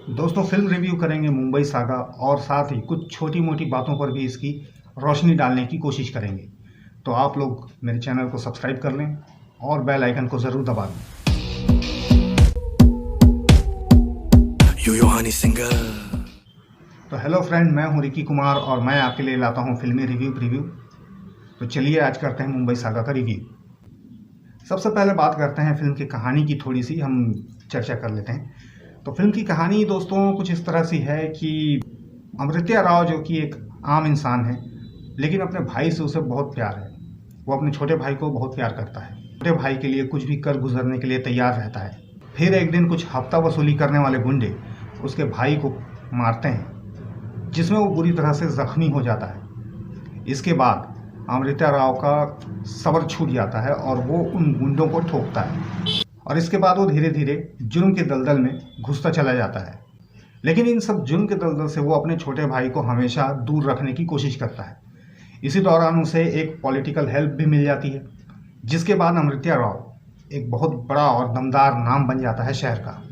दोस्तों film review करेंगे Mumbai saga और साथ ही कुछ छोटी मोटी बातों पर भी इसकी रोशनी डालने की कोशिश करेंगे। तो आप लोग मेरे चैनल को सब्सक्राइब कर लें और बेल आइकन को ज़रूर दबा दें। यो हनी सिंगर। तो हेलो फ्रेंड, मैं हूं रिकी कुमार और मैं आपके लिए लाता हूं फिल्मी रिव्यू प्रीव्यू। तो चलिए आज करते हैं मुंबई सागा का रिव्यू। सबसे पहले बात करते हैं फिल्म की कहानी की, थोड़ी सी हम चर्चा कर लेते हैं। तो फिल्म की कहानी दोस्तों कुछ इस तरह सी है कि अमृत्या राव जो कि एक आम इंसान है, लेकिन अपने भाई से उसे बहुत प्यार है। वो अपने छोटे भाई को बहुत प्यार करता है, छोटे भाई के लिए कुछ भी कर गुजरने के लिए तैयार रहता है। फिर एक दिन कुछ हफ्ता वसूली करने वाले गुंडे उसके भाई को मारते हैं, जिसमें वो बुरी तरह से जख्मी हो जाता है। इसके बाद अमृत्या राव का सब्र छूट जाता है और वो उन गुंडों को ठोकता है और इसके बाद वो धीरे धीरे जुर्म के दलदल में घुसता चला जाता है। लेकिन इन सब जुर्म के दलदल से वो अपने छोटे भाई को हमेशा दूर रखने की कोशिश करता है। इसी दौरान उसे एक पॉलिटिकल हेल्प भी मिल जाती है, जिसके बाद अमृत्या राव एक बहुत बड़ा और दमदार नाम बन जाता है शहर का।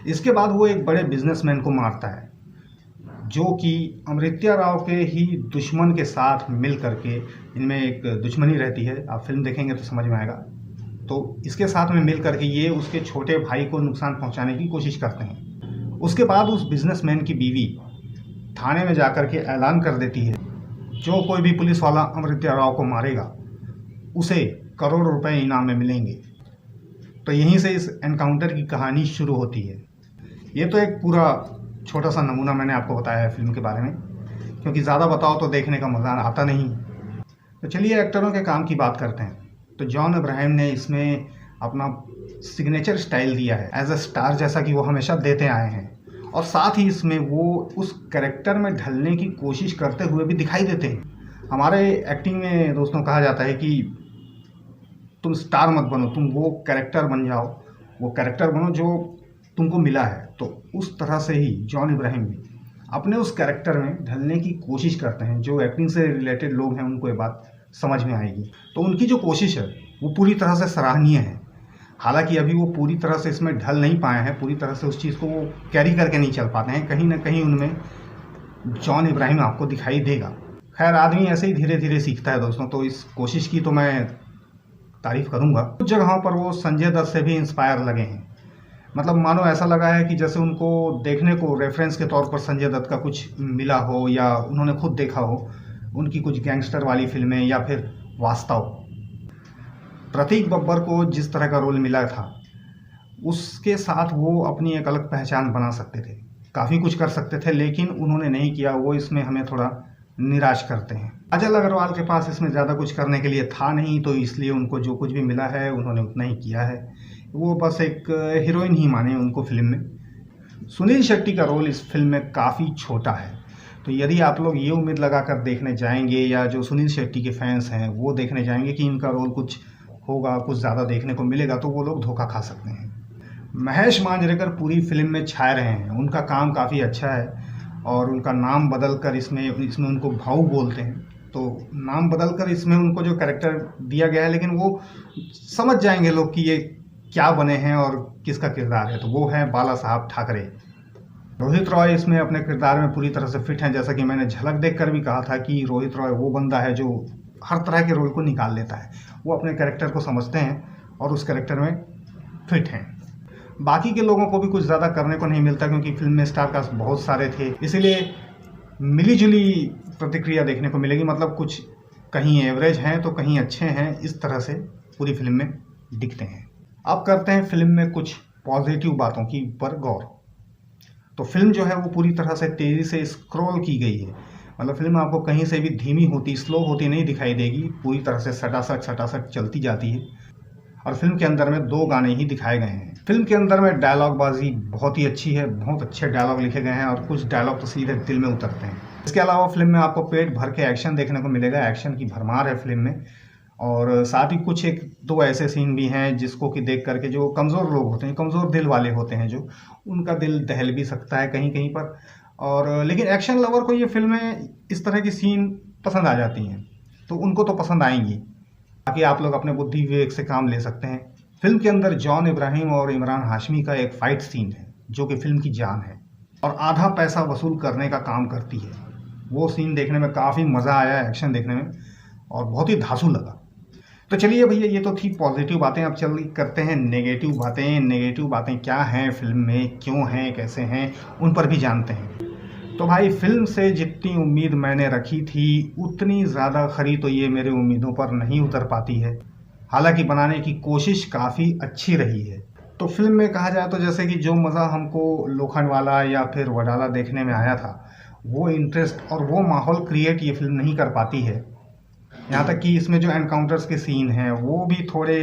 इसके बाद वो एक बड़े बिजनेसमैन को मारता है, जो कि अमृत्या राव के ही दुश्मन के साथ मिल करके, इनमें एक दुश्मनी रहती है, आप फिल्म देखेंगे तो समझ में आएगा। तो इसके साथ में मिल करके ये उसके छोटे भाई को नुकसान पहुंचाने की कोशिश करते हैं। उसके बाद उस बिजनेसमैन की बीवी थाने में जाकर के ऐलान कर देती है, जो कोई भी पुलिस वाला अमृत्या राव को मारेगा उसे करोड़ रुपए इनाम में मिलेंगे। तो यहीं से इस एनकाउंटर की कहानी शुरू होती है। ये तो एक पूरा छोटा सा नमूना मैंने आपको बताया है फिल्म के बारे में, क्योंकि ज़्यादा बताओ तो देखने का मज़ा आता नहीं। तो चलिए एक्टरों के काम की बात करते हैं। तो जॉन इब्राहिम ने इसमें अपना सिग्नेचर स्टाइल दिया है एज अ स्टार, जैसा कि वो हमेशा देते आए हैं, और साथ ही इसमें वो उस कैरेक्टर में ढलने की कोशिश करते हुए भी दिखाई देते हैं। हमारे एक्टिंग में दोस्तों कहा जाता है कि तुम स्टार मत बनो, तुम वो कैरेक्टर बन जाओ, वो कैरेक्टर बनो जो तुमको मिला है। तो उस तरह से ही जॉन इब्राहिम भी अपने उस कैरेक्टर में ढलने की कोशिश करते हैं। जो एक्टिंग से रिलेटेड लोग हैं उनको ये बात समझ में आएगी। तो उनकी जो कोशिश है वो पूरी तरह से सराहनीय है। हालांकि अभी वो पूरी तरह से इसमें ढल नहीं पाए हैं, पूरी तरह से उस चीज़ को वो कैरी करके नहीं चल पाते हैं। कहीं ना कहीं उनमें जॉन इब्राहिम आपको दिखाई देगा। खैर, आदमी ऐसे ही धीरे धीरे सीखता है दोस्तों, तो इस कोशिश की तो मैं तारीफ करूंगा। कुछ जगहों पर वो संजय दत्त से भी इंस्पायर लगे हैं। मतलब मानो ऐसा लगा है कि जैसे उनको देखने को रेफरेंस के तौर पर संजय दत्त का कुछ मिला हो, या उन्होंने खुद देखा हो उनकी कुछ गैंगस्टर वाली फिल्में, या फिर वास्तव। प्रतीक बब्बर को जिस तरह का रोल मिला था, उसके साथ वो अपनी एक अलग पहचान बना सकते थे, काफ़ी कुछ कर सकते थे, लेकिन उन्होंने नहीं किया। वो इसमें हमें थोड़ा निराश करते हैं। अजय अग्रवाल के पास इसमें ज़्यादा कुछ करने के लिए था नहीं, तो इसलिए उनको जो कुछ भी मिला है उन्होंने उतना ही किया है। वो बस एक हीरोइन ही माने उनको फिल्म में। सुनील शेट्टी का रोल इस फिल्म में काफ़ी छोटा है। तो यदि आप लोग ये उम्मीद लगा कर देखने जाएंगे, या जो सुनील शेट्टी के फैंस हैं वो देखने जाएंगे कि इनका रोल कुछ होगा, कुछ ज़्यादा देखने को मिलेगा, तो वो लोग धोखा खा सकते हैं। महेश मांजरेकर पूरी फिल्म में छाए रहे हैं। उनका काम काफ़ी अच्छा है, और उनका नाम बदल कर इसमें उनको भाऊ बोलते हैं। तो नाम बदल कर इसमें उनको जो कैरेक्टर दिया गया है, लेकिन वो समझ जाएंगे लोग कि ये क्या बने हैं और किसका किरदार है। तो वो है बाला साहब ठाकरे। रोहित रॉय इसमें अपने किरदार में पूरी तरह से फिट हैं। जैसा कि मैंने झलक देखकर भी कहा था कि रोहित रॉय वो बंदा है जो हर तरह के रोल को निकाल लेता है। वो अपने कैरेक्टर को समझते हैं और उस कैरेक्टर में फिट हैं। बाकी के लोगों को भी कुछ ज़्यादा करने को नहीं मिलता, क्योंकि फिल्म में स्टार कास्ट बहुत सारे थे, इसीलिए मिलीजुली प्रतिक्रिया देखने को मिलेगी। मतलब कुछ कहीं एवरेज हैं तो कहीं अच्छे हैं, इस तरह से पूरी फिल्म में दिखते हैं। अब करते हैं फिल्म में कुछ पॉजिटिव बातों की पर गौर। तो फिल्म जो है वो पूरी तरह से तेज़ी से स्क्रॉल की गई है। मतलब फिल्म आपको कहीं से भी धीमी होती, स्लो होती नहीं दिखाई देगी। पूरी तरह से सटासट चलती जाती है। और फिल्म के अंदर में 2 गाने ही दिखाए गए हैं। फिल्म के अंदर में डायलॉग बाजी बहुत ही अच्छी है, बहुत अच्छे डायलॉग लिखे गए हैं, और कुछ डायलॉग तो सीधे दिल में उतरते हैं। इसके अलावा फिल्म में आपको पेट भर के एक्शन देखने को मिलेगा। एक्शन की भरमार है फिल्म में, और साथ ही कुछ 1-2 ऐसे सीन भी हैं जिसको कि देख करके जो कमज़ोर लोग होते हैं, कमज़ोर दिल वाले होते हैं, जो उनका दिल दहल भी सकता है कहीं कहीं पर। और लेकिन एक्शन लवर को ये फिल्में इस तरह की सीन पसंद आ जाती हैं, तो उनको तो पसंद आएंगी। बाकी आप लोग अपने बुद्धि विवेक से काम ले सकते हैं। फिल्म के अंदर जॉन इब्राहिम और इमरान हाशमी का एक फ़ाइट सीन है जो कि फिल्म की जान है। और आधा पैसा वसूल करने का काम करती है। वो सीन देखने में काफ़ी मज़ा आया, एक्शन देखने में, और बहुत ही धांसू लगा। तो चलिए भैया, ये तो थी पॉजिटिव बातें। अब चल करते हैं नेगेटिव बातें। नेगेटिव बातें क्या हैं फिल्म में, क्यों हैं, कैसे हैं, उन पर भी जानते हैं। तो भाई, फिल्म से जितनी उम्मीद मैंने रखी थी उतनी ज़्यादा खरी तो ये मेरी उम्मीदों पर नहीं उतर पाती है। हालांकि बनाने की कोशिश काफ़ी अच्छी रही है। तो फिल्म में कहा जाए तो जैसे कि जो मज़ा हमको लोखंडवाला या फिर वडाला देखने में आया था, वो इंटरेस्ट और वो माहौल क्रिएट ये फिल्म नहीं कर पाती है। यहाँ तक कि इसमें जो एनकाउंटर्स के सीन हैं वो भी थोड़े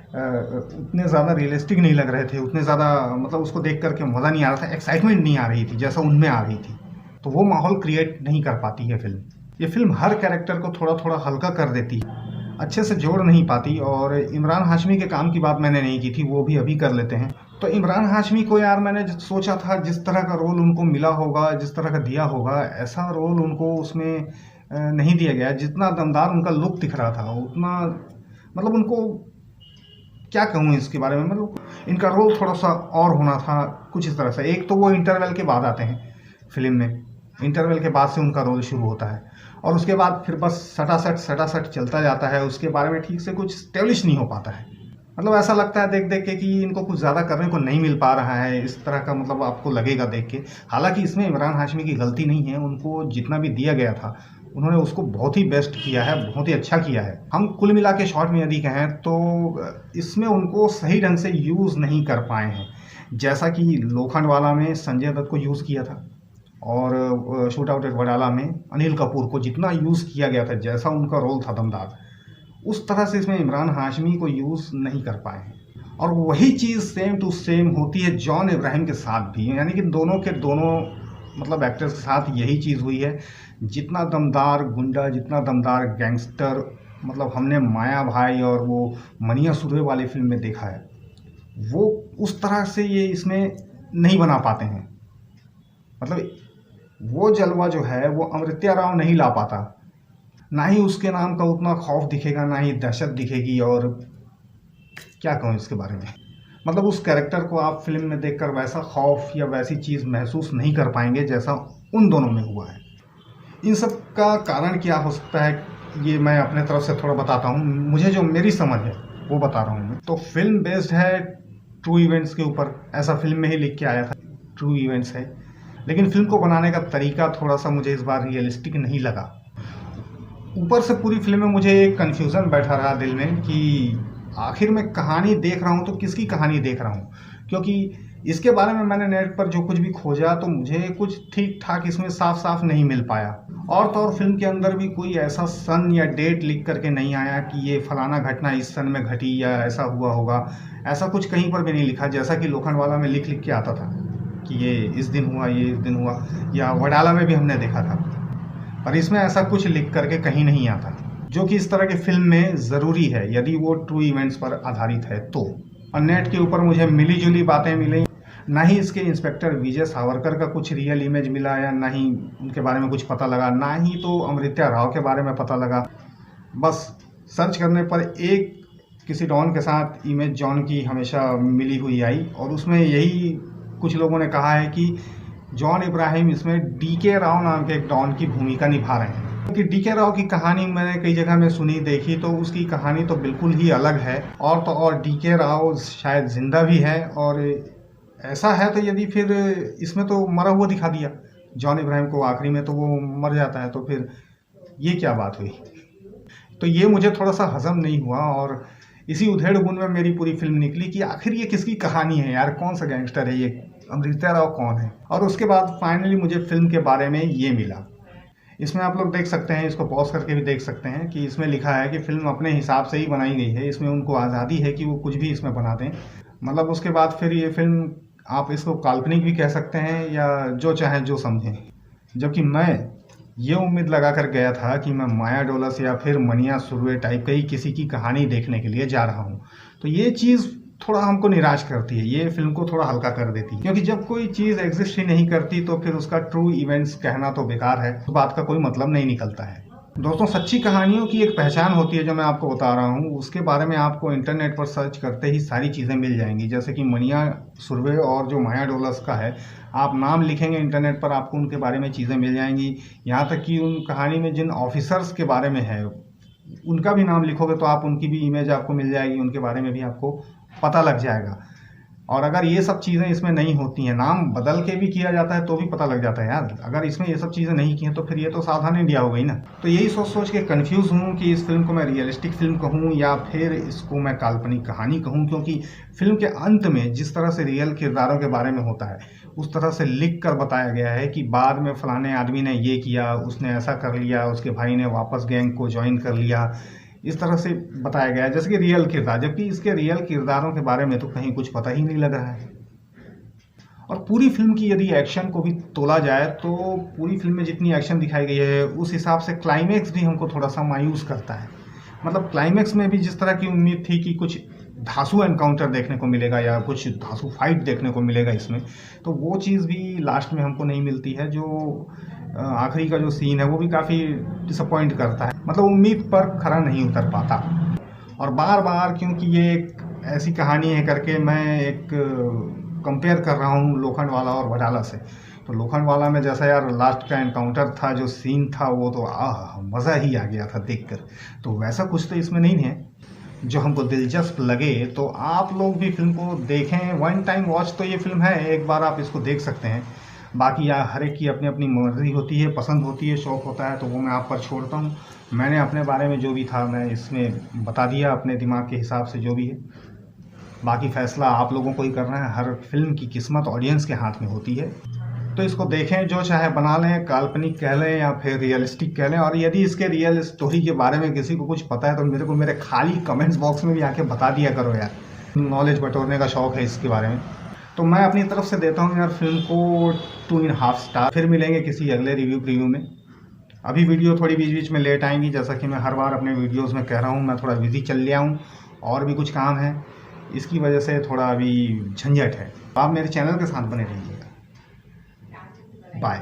उतने ज़्यादा रियलिस्टिक नहीं लग रहे थे, उतने ज़्यादा मतलब उसको देख करके मज़ा नहीं आ रहा था, एक्साइटमेंट नहीं आ रही थी जैसा उनमें आ रही थी। तो वो माहौल क्रिएट नहीं कर पाती है फिल्म। ये फिल्म हर कैरेक्टर को थोड़ा थोड़ा हल्का कर देती है, अच्छे से जोड़ नहीं पाती। और इमरान हाशमी के काम की बात मैंने नहीं की थी, वो भी अभी कर लेते हैं। तो इमरान हाशमी को यार, मैंने सोचा था जिस तरह का रोल उनको मिला होगा, जिस तरह का दिया होगा, ऐसा रोल उनको उसमें नहीं दिया गया। जितना दमदार उनका लुक दिख रहा था उतना, मतलब उनको क्या कहूँ इसके बारे में, मतलब इनका रोल थोड़ा सा और होना था कुछ इस तरह से। एक तो वो इंटरवल के बाद आते हैं फिल्म में, इंटरवल के बाद से उनका रोल शुरू होता है, और उसके बाद फिर बस सटासट चलता जाता है। उसके बारे में ठीक से कुछ स्टेब्लिश नहीं हो पाता है। मतलब ऐसा लगता है देख देख के कि इनको कुछ ज़्यादा करने को नहीं मिल पा रहा है, इस तरह का मतलब आपको लगेगा देख के। हालांकि इसमें इमरान हाशमी की गलती नहीं है, उनको जितना भी दिया गया था उन्होंने उसको बहुत ही बेस्ट किया है, बहुत ही अच्छा किया है। हम कुल मिला के शॉर्ट में यदि कहें तो इसमें उनको सही ढंग से यूज़ नहीं कर पाए हैं। जैसा कि लोखंडवाला में संजय दत्त को यूज़ किया था, और शूट आउट एट वडाला में अनिल कपूर को जितना यूज़ किया गया था, जैसा उनका रोल था दमदार, उस तरह से इसमें इमरान हाशमी को यूज़ नहीं कर पाए हैं। और वही चीज़ सेम टू सेम होती है जॉन इब्राहिम के साथ भी, यानी कि दोनों के दोनों मतलब एक्टर्स के साथ यही चीज़ हुई है। जितना दमदार गुंडा, जितना दमदार गैंगस्टर मतलब हमने माया भाई और वो मनिया सुरवे वाली फिल्म में देखा है, वो उस तरह से ये इसमें नहीं बना पाते हैं। मतलब वो जलवा जो है वो अमृत्या राव नहीं ला पाता। ना ही उसके नाम का उतना खौफ दिखेगा, ना ही दहशत दिखेगी, और क्या कहूँ इसके बारे में, मतलब उस कैरेक्टर को आप फिल्म में देखकर वैसा खौफ या वैसी चीज़ महसूस नहीं कर पाएंगे जैसा उन दोनों में हुआ है। इन सब का कारण क्या हो सकता है, ये मैं अपने तरफ से थोड़ा बताता हूँ। मुझे जो मेरी समझ है वो बता रहा हूँ मैं। तो फिल्म बेस्ड है ट्रू इवेंट्स के ऊपर, ऐसा फिल्म में ही लिख के आया था, ट्रू इवेंट्स है। लेकिन फिल्म को बनाने का तरीका थोड़ा सा मुझे इस बार रियलिस्टिक नहीं लगा। ऊपर से पूरी फिल्म में मुझे एक कन्फ्यूज़न बैठा रहा दिल में कि आखिर मैं कहानी देख रहा हूँ तो किसकी कहानी देख रहा हूँ, क्योंकि इसके बारे में मैंने नेट पर जो कुछ भी खोजा तो मुझे कुछ ठीक ठाक इसमें साफ साफ नहीं मिल पाया। और तो और फिल्म के अंदर भी कोई ऐसा सन या डेट लिख करके नहीं आया कि ये फलाना घटना इस सन में घटी या ऐसा हुआ होगा, ऐसा कुछ कहीं पर भी नहीं लिखा, जैसा कि लोखंडवाला में लिख के आता था कि ये इस दिन हुआ, ये इस दिन हुआ, या वडाला में भी हमने देखा था। पर इसमें ऐसा कुछ लिख करके कहीं नहीं आता, जो कि इस तरह की फिल्म में ज़रूरी है यदि वो ट्रू इवेंट्स पर आधारित है तो। और नेट के ऊपर मुझे मिली जुली बातें मिली, ना ही इसके इंस्पेक्टर विजय सावरकर का कुछ रियल इमेज मिला, या ना ही उनके बारे में कुछ पता लगा, ना ही तो अमृत्या राव के बारे में पता लगा। बस सर्च करने पर एक किसी डॉन के साथ इमेज जॉन की हमेशा मिली हुई आई, और उसमें यही कुछ लोगों ने कहा है कि जॉन इब्राहिम इसमें डीके राव नाम के एक डॉन की भूमिका निभा रहे हैं। क्योंकि डीके राव की कहानी मैंने कई जगह में सुनी देखी, तो उसकी कहानी तो बिल्कुल ही अलग है। और तो और डीके राव शायद जिंदा भी है, और ऐसा है तो यदि फिर इसमें तो मरा हुआ दिखा दिया जॉन इब्राहिम को, आखिरी में तो वो मर जाता है, तो फिर ये क्या बात हुई। तो ये मुझे थोड़ा सा हजम नहीं हुआ, और इसी उधेड़ बुन में मेरी पूरी फिल्म निकली कि आखिर ये किसकी कहानी है यार, कौन सा गैंगस्टर है ये, अमृत्या राव कौन है। और उसके बाद फाइनली मुझे फिल्म के बारे में ये मिला। इसमें आप लोग देख सकते हैं, इसको पॉज करके भी देख सकते हैं कि इसमें लिखा है कि फिल्म अपने हिसाब से ही बनाई गई है, इसमें उनको आज़ादी है कि वो कुछ भी इसमें बना दें। मतलब उसके बाद फिर ये फिल्म आप इसको काल्पनिक भी कह सकते हैं या जो चाहें जो समझें। जबकि मैं ये उम्मीद लगा कर गया था कि मैं माया डोलस या फिर मनिया सुरवे टाइप का ही किसी की कहानी देखने के लिए जा रहा हूँ, तो ये चीज़ थोड़ा हमको निराश करती है, ये फिल्म को थोड़ा हल्का कर देती है। क्योंकि जब कोई चीज़ एग्जिस्ट ही नहीं करती तो फिर उसका ट्रू इवेंट्स कहना तो बेकार है, तो बात का कोई मतलब नहीं निकलता है। दोस्तों, सच्ची कहानियों की एक पहचान होती है जो मैं आपको बता रहा हूँ, उसके बारे में आपको इंटरनेट पर सर्च करते ही सारी चीज़ें मिल जाएंगी। जैसे कि मनिया सुरवे और जो माया डोलस का है, आप नाम लिखेंगे इंटरनेट पर, आपको उनके बारे में चीज़ें मिल जाएंगी। यहाँ तक कि उन कहानी में जिन ऑफिसर्स के बारे में है, उनका भी नाम लिखोगे तो आप उनकी भी इमेज आपको मिल जाएगी, उनके बारे में भी आपको पता लग जाएगा। और अगर ये सब चीज़ें इसमें नहीं होती हैं, नाम बदल के भी किया जाता है तो भी पता लग जाता है यार। अगर इसमें ये सब चीज़ें नहीं की हैं तो फिर ये तो सावधान इंडिया हो गई ना। तो यही सोच सोच के कंफ्यूज हूँ कि इस फिल्म को मैं रियलिस्टिक फिल्म कहूँ या फिर इसको मैं काल्पनिक कहानी कहूँ, क्योंकि फिल्म के अंत में जिस तरह से रियल किरदारों के बारे में होता है उस तरह से लिख कर बताया गया है कि बाद में फलाने आदमी ने ये किया, उसने ऐसा कर लिया, उसके भाई ने वापस गैंग को ज्वाइन कर लिया, इस तरह से बताया गया है जैसे कि रियल किरदार, जबकि इसके रियल किरदारों के बारे में तो कहीं कुछ पता ही नहीं लग रहा है। और पूरी फिल्म की यदि एक्शन को भी तोला जाए तो पूरी फिल्म में जितनी एक्शन दिखाई गई है उस हिसाब से क्लाइमेक्स भी हमको थोड़ा सा मायूस करता है। मतलब क्लाइमेक्स में भी जिस तरह की उम्मीद थी कि कुछ धांसू एनकाउंटर देखने को मिलेगा या कुछ धांसू फाइट देखने को मिलेगा इसमें, तो वो चीज़ भी लास्ट में हमको नहीं मिलती है। जो आखिरी का जो सीन है वो भी काफ़ी डिसअपॉइंट करता है, मतलब उम्मीद पर खरा नहीं उतर पाता। और बार बार क्योंकि ये एक ऐसी कहानी है करके मैं एक कंपेयर कर रहा हूँ लोखंड वाला और वडाला से। तो लोखंड वाला में जैसा यार लास्ट का एनकाउंटर था, जो सीन था, वो तो मज़ा ही आ गया था देखकर। तो वैसा कुछ तो इसमें नहीं है जो हमको दिलचस्प लगे। तो आप लोग भी फिल्म को देखें, वन टाइम वॉच तो ये फिल्म है, एक बार आप इसको देख सकते हैं। बाकी यार हर एक की अपनी अपनी मर्जी होती है, पसंद होती है, शौक़ होता है, तो वो मैं आप पर छोड़ता हूँ। मैंने अपने बारे में जो भी था मैं इसमें बता दिया, अपने दिमाग के हिसाब से जो भी है। बाकी फ़ैसला आप लोगों को ही करना है। हर फिल्म की किस्मत ऑडियंस के हाथ में होती है। तो इसको देखें, जो चाहे बना लें, काल्पनिक कह लें या फिर रियलिस्टिक कह लें। और यदि इसके रियल स्टोरी के बारे में किसी को कुछ पता है तो मेरे को मेरे खाली कमेंट्स बॉक्स में भी आके बता दिया करो यार, नॉलेज बटोरने का शौक़ है इसके बारे में। तो मैं अपनी तरफ से देता हूँ यार फिल्म को 2.5 स्टार। फिर मिलेंगे किसी अगले रिव्यू में। अभी वीडियो थोड़ी बीच बीच में लेट आएंगी, जैसा कि मैं हर बार अपने वीडियोज़ में कह रहा हूँ। मैं थोड़ा बिजी चल लिया हूँ और भी कुछ काम है, इसकी वजह से थोड़ा अभी झंझट है। आप मेरे चैनल के साथ बने रहिएगा। बाय।